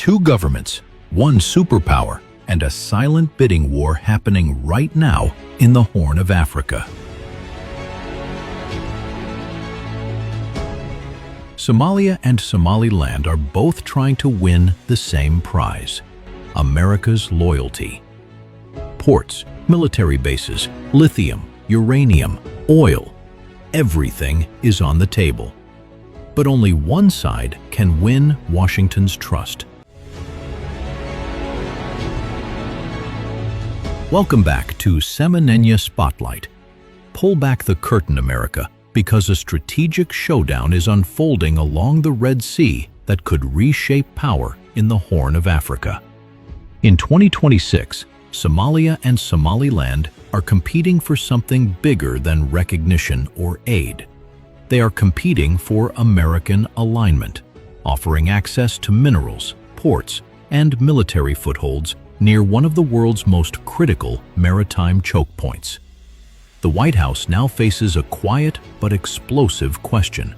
Two governments, one superpower, and a silent bidding war happening right now in the Horn of Africa. Somalia and Somaliland are both trying to win the same prize: America's loyalty. Ports, military bases, lithium, uranium, oil, everything is on the table. But only one side can win Washington's trust. Welcome back to 𝗗𝗜𝗜𝗚𝗔𝗚𝗏 Spotlight. Pull back the curtain, America, because a strategic showdown is unfolding along the Red Sea that could reshape power in the Horn of Africa. In 2026, Somalia and Somaliland are competing for something bigger than recognition or aid. They are competing for American alignment, offering access to minerals, ports, and military footholds near one of the world's most critical maritime choke points. The White House now faces a quiet but explosive question.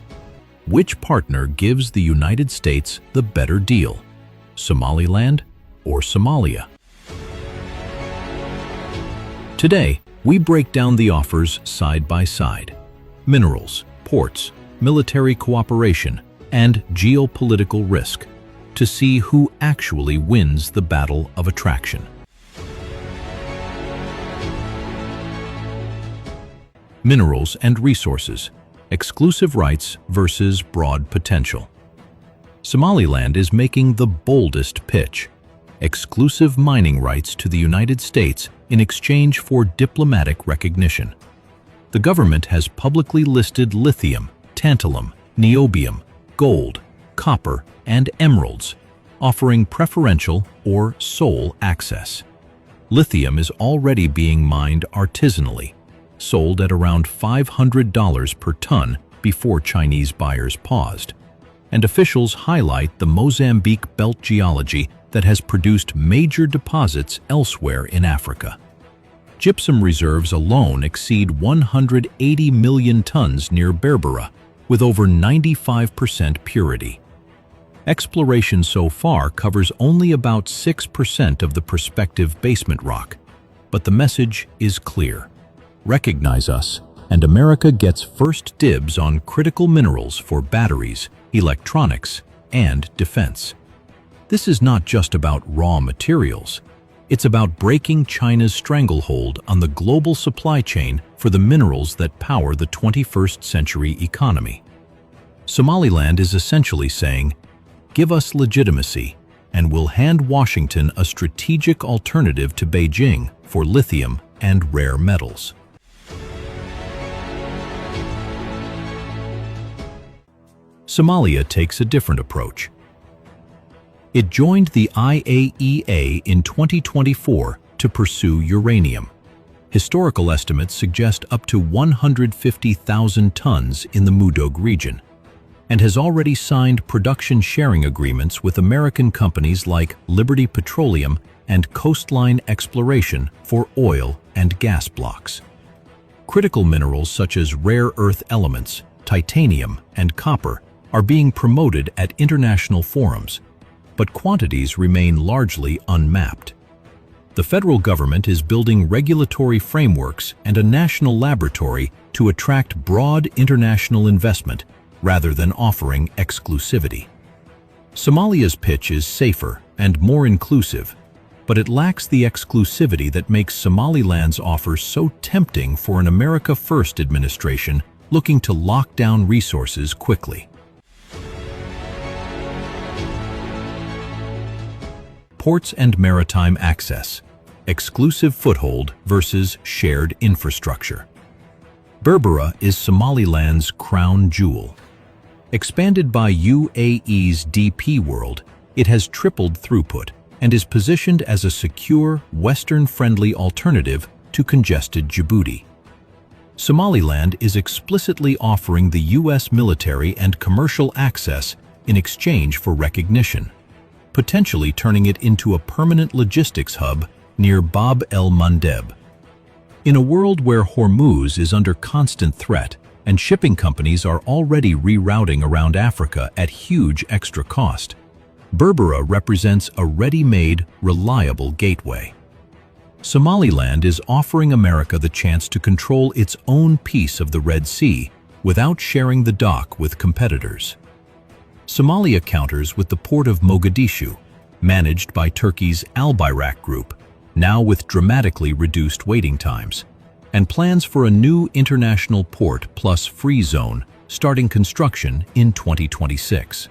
Which partner gives the United States the better deal, Somaliland or Somalia? Today, we break down the offers side by side: minerals, ports, military cooperation, and geopolitical risk, to see who actually wins the battle of attraction. Minerals and resources, exclusive rights versus broad potential. Somaliland is making the boldest pitch: exclusive mining rights to the United States in exchange for diplomatic recognition. The government has publicly listed lithium, tantalum, niobium, gold, copper, and emeralds, offering preferential or sole access. Lithium is already being mined artisanally, sold at around $500 per ton before Chinese buyers paused. And officials highlight the Mozambique belt geology that has produced major deposits elsewhere in Africa. Gypsum reserves alone exceed 180 million tons near 𝗗𝗚𝗚𝗚𝗏, with over 95% purity. Exploration so far covers only about 6% of the prospective basement rock, but the message is clear: recognize us, and America gets first dibs on critical minerals for batteries, electronics, and defense. This is not just about raw materials. It's about breaking China's stranglehold on the global supply chain for the minerals that power the 21st century economy. Somaliland is essentially saying, give us legitimacy, and we'll hand Washington a strategic alternative to Beijing for lithium and rare metals. Somalia takes a different approach. It joined the IAEA in 2024 to pursue uranium. Historical estimates suggest up to 150,000 tons in the Mudug region, and has already signed production sharing agreements with American companies like Liberty Petroleum and Coastline Exploration for oil and gas blocks. Critical minerals such as rare earth elements, titanium, and copper are being promoted at international forums, but quantities remain largely unmapped. The federal government is building regulatory frameworks and a national laboratory to attract broad international investment rather than offering exclusivity. Somalia's pitch is safer and more inclusive, but it lacks the exclusivity that makes Somaliland's offer so tempting for an America First administration looking to lock down resources quickly. Ports and maritime access, exclusive foothold versus shared infrastructure. 𝗗𝗚𝗚𝗏 is Somaliland's crown jewel. Expanded by UAE's DP World, it has tripled throughput and is positioned as a secure, Western-friendly alternative to congested Djibouti. Somaliland is explicitly offering the U.S. military and commercial access in exchange for recognition, potentially turning it into a permanent logistics hub near Bab el-Mandeb. In a world where Hormuz is under constant threat and shipping companies are already rerouting around Africa at huge extra cost, Berbera represents a ready-made, reliable gateway. Somaliland is offering America the chance to control its own piece of the Red Sea without sharing the dock with competitors. Somalia counters with the port of Mogadishu, managed by Turkey's Al-Bayrak Group, now with dramatically reduced waiting times, and plans for a new international port plus free zone starting construction in 2026.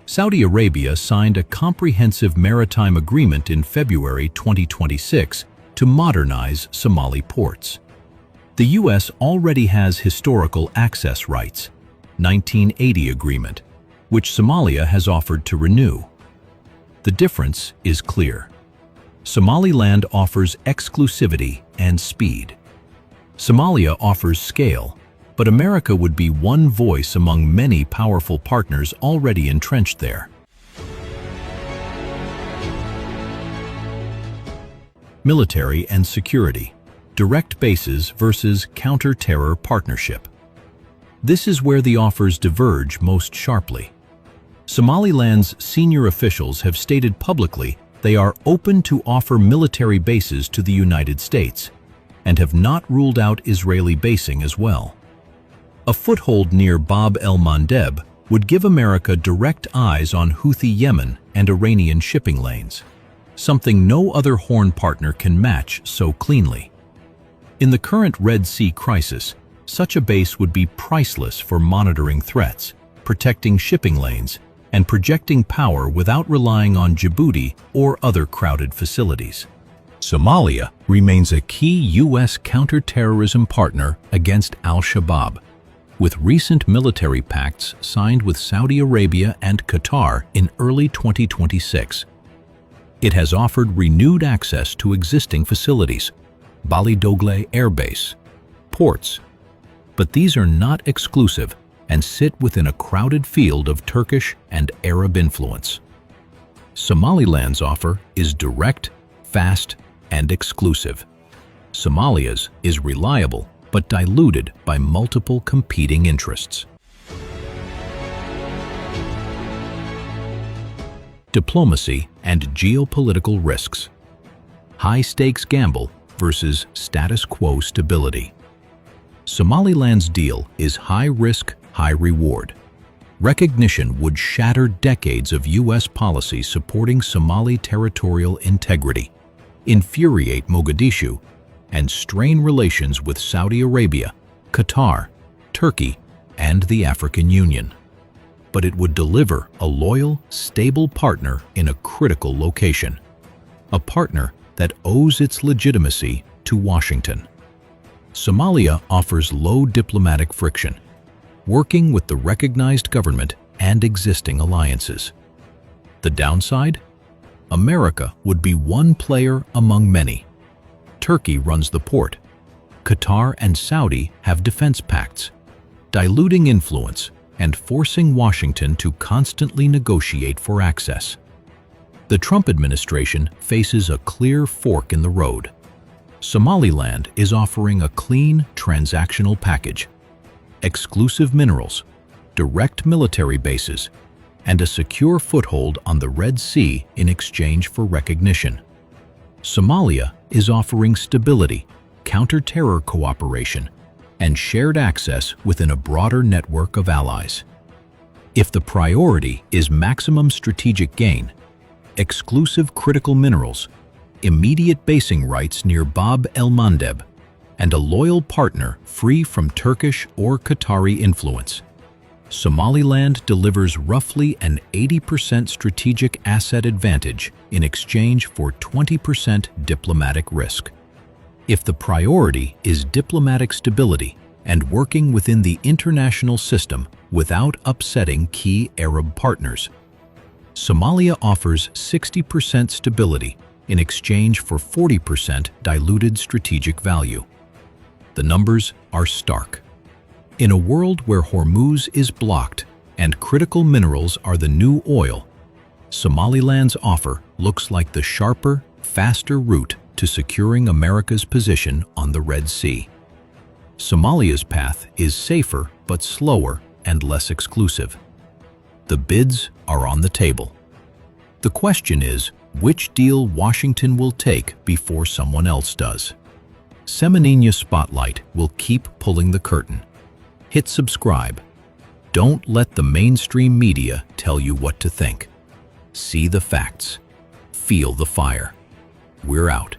Saudi Arabia signed a comprehensive maritime agreement in February 2026 to modernize Somali ports. The U.S. already has historical access rights, 1980 agreement, which Somalia has offered to renew. The difference is clear. Somaliland offers exclusivity and speed. Somalia offers scale, but America would be one voice among many powerful partners already entrenched there. Military and security, direct bases versus counter-terror partnership. This is where the offers diverge most sharply. Somaliland's senior officials have stated publicly they are open to offer military bases to the United States and have not ruled out Israeli basing as well. A foothold near Bab el-Mandeb would give America direct eyes on Houthi Yemen and Iranian shipping lanes, something no other Horn partner can match so cleanly. In the current Red Sea crisis, such a base would be priceless for monitoring threats, protecting shipping lanes, and projecting power without relying on Djibouti or other crowded facilities. Somalia remains a key U.S. counterterrorism partner against al-Shabaab, with recent military pacts signed with Saudi Arabia and Qatar in early 2026. It has offered renewed access to existing facilities, Bali Dogle Air Base, ports, but these are not exclusive and sit within a crowded field of Turkish and Arab influence. Somaliland's offer is direct, fast, and exclusive. Somalia's is reliable but diluted by multiple competing interests. Diplomacy and geopolitical risks. High-stakes gamble versus status quo stability. Somaliland's deal is high-risk, high-reward. Recognition would shatter decades of U.S. policy supporting Somali territorial integrity, infuriate Mogadishu, and strain relations with Saudi Arabia, Qatar, Turkey, and the African Union. But it would deliver a loyal, stable partner in a critical location, a partner that owes its legitimacy to Washington. Somalia offers low diplomatic friction, working with the recognized government and existing alliances. The downside? America would be one player among many. Turkey runs the port. Qatar and Saudi have defense pacts, diluting influence and forcing Washington to constantly negotiate for access. The Trump administration faces a clear fork in the road. Somaliland is offering a clean, transactional package, exclusive minerals, direct military bases, and a secure foothold on the Red Sea in exchange for recognition. Somalia is offering stability, counter-terror cooperation, and shared access within a broader network of allies. If the priority is maximum strategic gain, exclusive critical minerals, immediate basing rights near Bab el-Mandeb, and a loyal partner free from Turkish or Qatari influence, Somaliland delivers roughly an 80% strategic asset advantage in exchange for 20% diplomatic risk. If the priority is diplomatic stability and working within the international system without upsetting key Arab partners, Somalia offers 60% stability in exchange for 40% diluted strategic value. The numbers are stark. In a world where Hormuz is blocked and critical minerals are the new oil, Somaliland's offer looks like the sharper, faster route to securing America's position on the Red Sea. Somalia's path is safer but slower and less exclusive. The bids are on the table. The question is, which deal Washington will take before someone else does? 𝗗𝗏𝗔𝗚 Spotlight will keep pulling the curtain. Hit subscribe. Don't let the mainstream media tell you what to think. See the facts. Feel the fire. We're out.